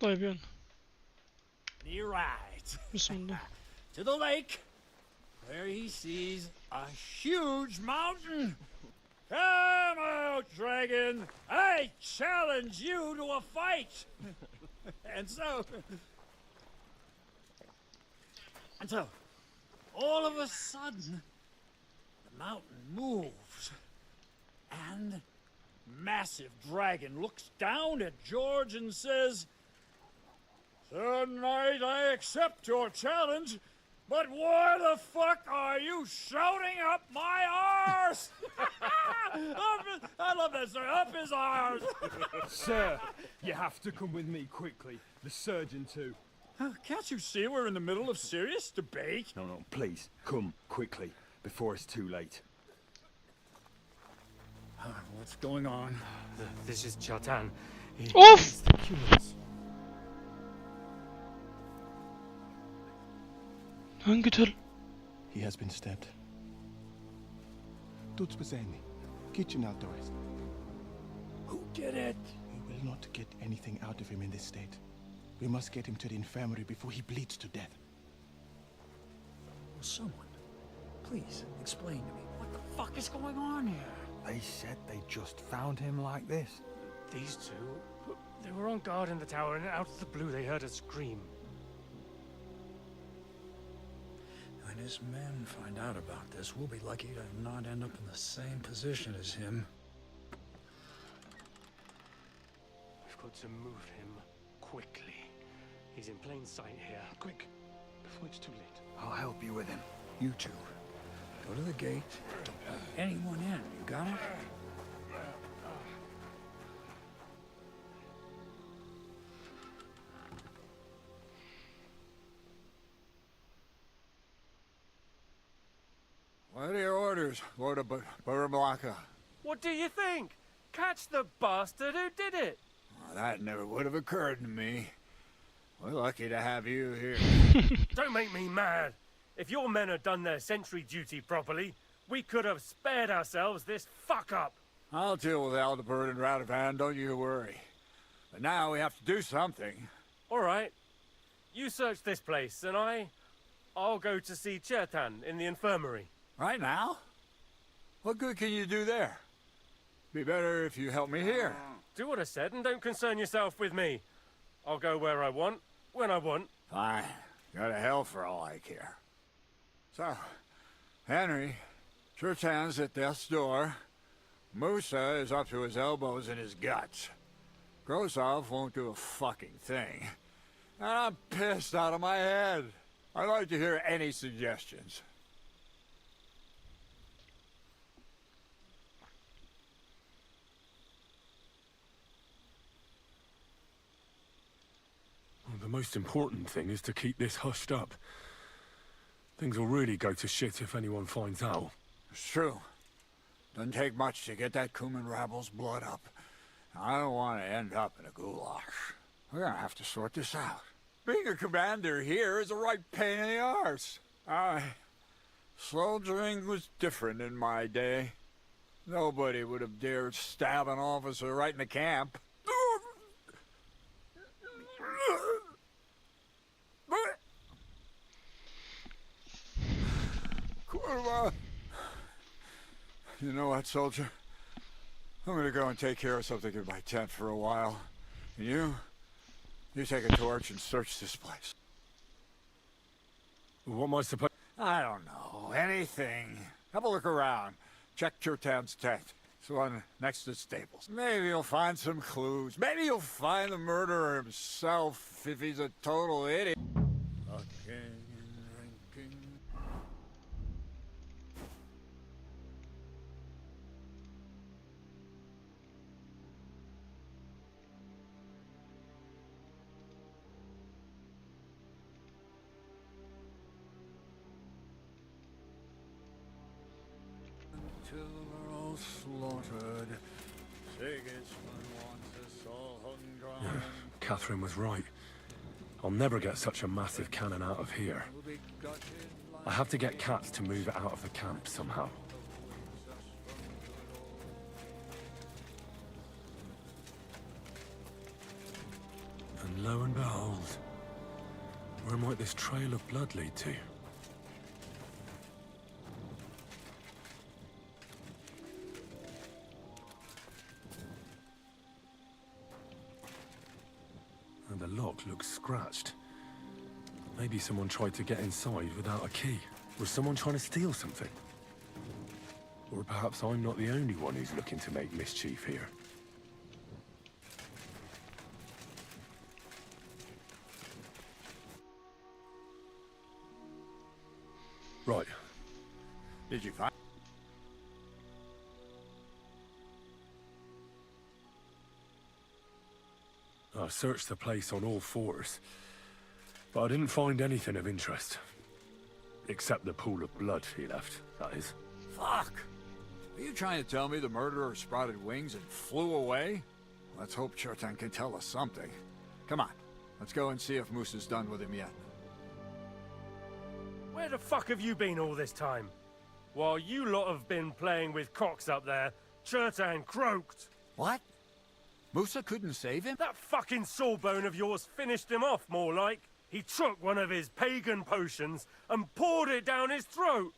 طيب يلا You're right. بسم الله. To the lake, where he sees a huge mountain. Come out, dragon! I challenge you to a fight! and so, all of a sudden, the mountain moves, and massive dragon looks down at George and says, "Sir Knight, I accept your challenge, but why the fuck are you shouting up my arse?" I love that, sir. Up his arse. Sir, you have to come with me quickly. The surgeon too. Can't you see we're in the middle of serious debate? No, please, come quickly, before it's too late. What's going on? This is Chatan. Off! The cumulus. انقتل. He has been stabbed. Tuts beseni. Kitchen outdoors. Who did it? We will not get anything out of him in this state. We must get him to the infirmary before he bleeds to death. Will someone, please explain to me what the fuck is going on here? They said they just found him like this. These two, they were on guard in the tower, and out of the blue they heard a scream. When his men find out about this, we'll be lucky to not end up in the same position as him. We've got to move him quickly. He's in plain sight here. Quick, before it's too late. I'll help you with him. You two, go to the gate. Don't let anyone in. You got it? What are your orders, Lord of Burblaka? What do you think? Catch the bastard who did it! Well, that never would have occurred to me. We're lucky to have you here. Don't make me mad. If your men had done their sentry duty properly, we could have spared ourselves this fuck-up. I'll deal with Aldebert and Radovan, don't you worry. But now we have to do something. All right. You search this place, and I'll go to see Chertan in the infirmary. Right now? What good can you do there? Be better if you help me here. Do what I said, and don't concern yourself with me. I'll go where I want, when I want. Fine. Go to hell for all I care. So, Henry, Chertan's at death's door. Musa is up to his elbows in his guts. Grosov won't do a fucking thing. And I'm pissed out of my head. I'd like to hear any suggestions. Well, the most important thing is to keep this hushed up. Things will really go to shit if anyone finds out. It's true. Doesn't take much to get that Kuman rabble's blood up. I don't want to end up in a goulash. We're gonna have to sort this out. Being a commander here is a right pain in the arse. Soldiering was different in my day. Nobody would have dared stab an officer right in the camp. Kurva. You know what, soldier? I'm gonna go and take care of something in my tent for a while. And you take a torch and search this place. What am I supposed... I don't know. Anything. Have a look around. Check Chertan's tent. It's the one next to the stables. Maybe you'll find some clues. Maybe you'll find the murderer himself if he's a total idiot. Fucking drinking. Till we're all slaughtered. Sigismund wants us all hung dry. Catherine was right. I'll never get such a massive cannon out of here. We'll be gutted I have to get Cats to move it out of the camp somehow. And lo and behold, where might this trail of blood lead to? And the lock looks scratched. Maybe someone tried to get inside without a key. Was someone trying to steal something? Or perhaps I'm not the only one who's looking to make mischief here. Right. Did you find? I searched the place on all fours, but I didn't find anything of interest. Except the pool of blood he left, that is. Fuck! Are you trying to tell me the murderer sprouted wings and flew away? Let's hope Chertan can tell us something. Come on, let's go and see if Moose is done with him yet. Where the fuck have you been all this time? While you lot have been playing with cocks up there, Chertan croaked. What? Musa couldn't save him? That fucking sawbone of yours finished him off, more like. He took one of his pagan potions and poured it down his throat.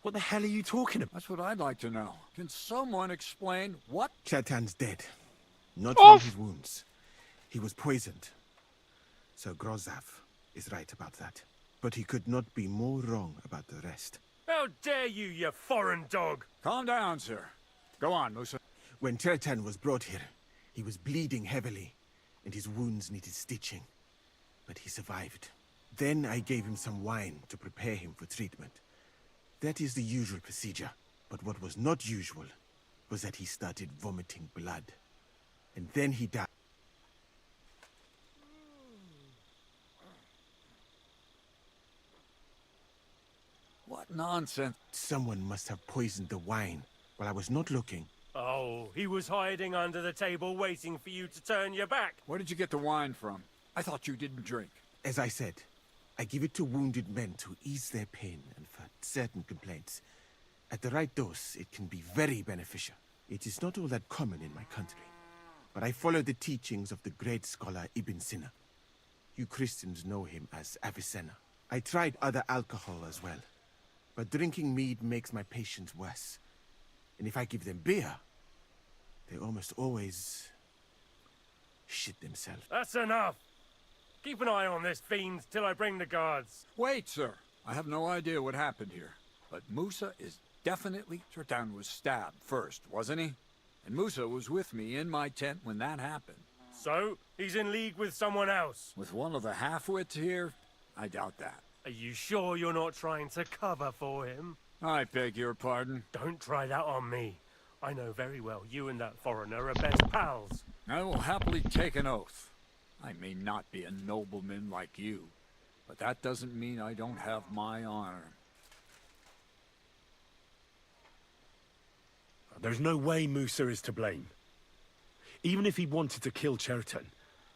What the hell are you talking about? That's what I'd like to know. Can someone explain what? Chertan's dead. Not Off. from his wounds. He was poisoned. So Grozov is right about that. But he could not be more wrong about the rest. How dare you, you foreign dog! Calm down, sir. Go on, Musa. When Chertan was brought here, he was bleeding heavily, and his wounds needed stitching. But he survived. Then I gave him some wine to prepare him for treatment. That is the usual procedure. But what was not usual was that he started vomiting blood. And then he died. What nonsense. Someone must have poisoned the wine while I was not looking. Oh, he was hiding under the table waiting for you to turn your back. Where did you get the wine from? I thought you didn't drink. As I said, I give it to wounded men to ease their pain and for certain complaints. At the right dose, it can be very beneficial. It is not all that common in my country, but I follow the teachings of the great scholar Ibn Sina. You Christians know him as Avicenna. I tried other alcohol as well, but drinking mead makes my patients worse. And if I give them beer, they almost always shit themselves. That's enough. Keep an eye on this fiend till I bring the guards. Wait, sir. I have no idea what happened here. But Musa is definitely... Chertan was stabbed first, wasn't he? And Musa was with me in my tent when that happened. So, he's in league with someone else. With one of the half-wits here, I doubt that. Are you sure you're not trying to cover for him? I beg your pardon. Don't try that on me. I know very well you and that foreigner are best pals. I will happily take an oath. I may not be a nobleman like you, but that doesn't mean I don't have my honor. There's no way Musa is to blame. Even if he wanted to kill Cherton,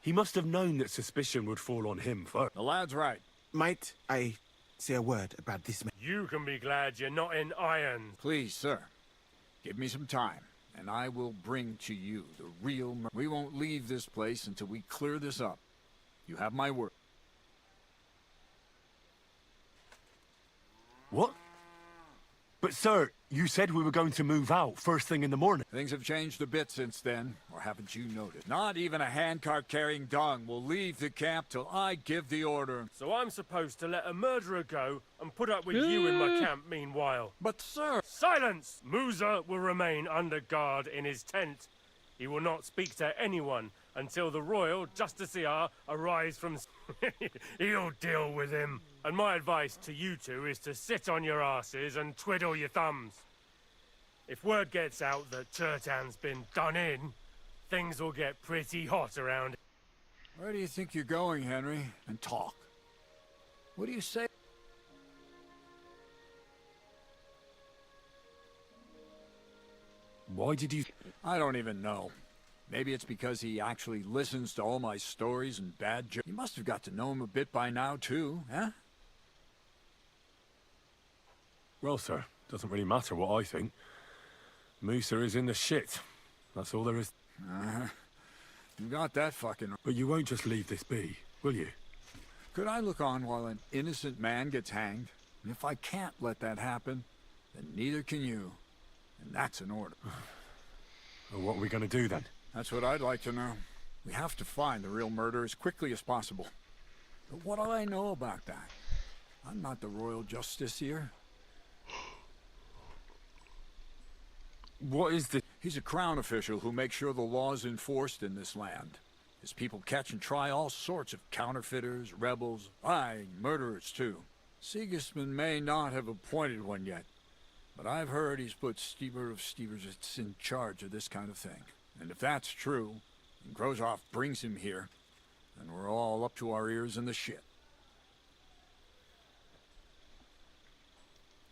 he must have known that suspicion would fall on him first. The lad's right. Might I say a word about this man? You can be glad you're not in irons. Please, sir, give me some time, and I will bring to you the real We won't leave this place until we clear this up. You have my word. What? But sir, you said we were going to move out first thing in the morning. Things have changed a bit since then, or haven't you noticed? Not even a handcart carrying dung will leave the camp till I give the order. So I'm supposed to let a murderer go and put up with you in my camp meanwhile. But sir... Silence! Musa will remain under guard in his tent. He will not speak to anyone until the royal justiciar arrives from... He'll deal with him. And my advice to you two is to sit on your asses and twiddle your thumbs. If word gets out that Chertan's been done in, things will get pretty hot around. Where do you think you're going, Henry? And talk. What do you say? Why did you... I don't even know. Maybe it's because he actually listens to all my stories and bad jokes. You must have got to know him a bit by now, too, huh? Well, sir, doesn't really matter what I think. Musa is in the shit. That's all there is. You got that fucking... But you won't just leave this be, will you? Could I look on while an innocent man gets hanged? And if I can't let that happen, then neither can you. And that's an order. Well, what are we going to do then? That's what I'd like to know. We have to find the real murderer as quickly as possible. But what do I know about that? I'm not the royal justiciar. What is this? He's a crown official who makes sure the law is enforced in this land. His people catch and try all sorts of counterfeiters, rebels, aye, murderers too. Sigismund may not have appointed one yet, but I've heard he's put Steber of Steversitz in charge of this kind of thing. And if that's true, and Grozov brings him here, then we're all up to our ears in the shit.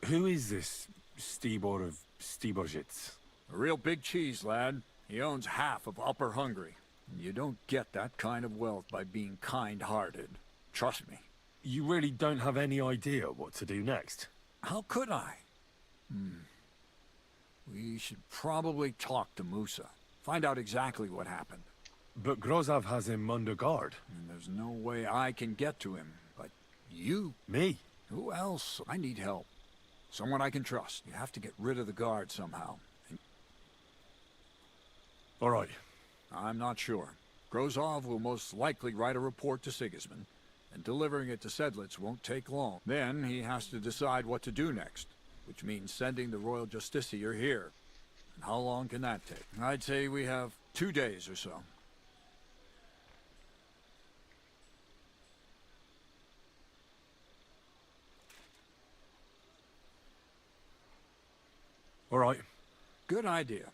Who is this Stibor of Stebersitz? A real big cheese, lad. He owns half of Upper Hungary. You don't get that kind of wealth by being kind-hearted. Trust me. You really don't have any idea what to do next? How could I? We should probably talk to Musa. Find out exactly what happened. But Grozov has him under guard. And there's no way I can get to him. But you? Me? Who else? I need help. Someone I can trust. You have to get rid of the guard somehow. And All right. I'm not sure. Grozov will most likely write a report to Sigismund, and delivering it to Sedlitz won't take long. Then he has to decide what to do next, which means sending the royal justiciar here. And how long can that take? I'd say we have 2 days or so. All right. Good idea.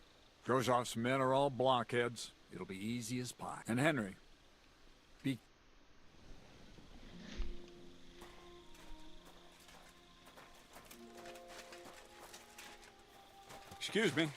Grozov's men are all blockheads. It'll be easy as pie. And Henry, be... Excuse me.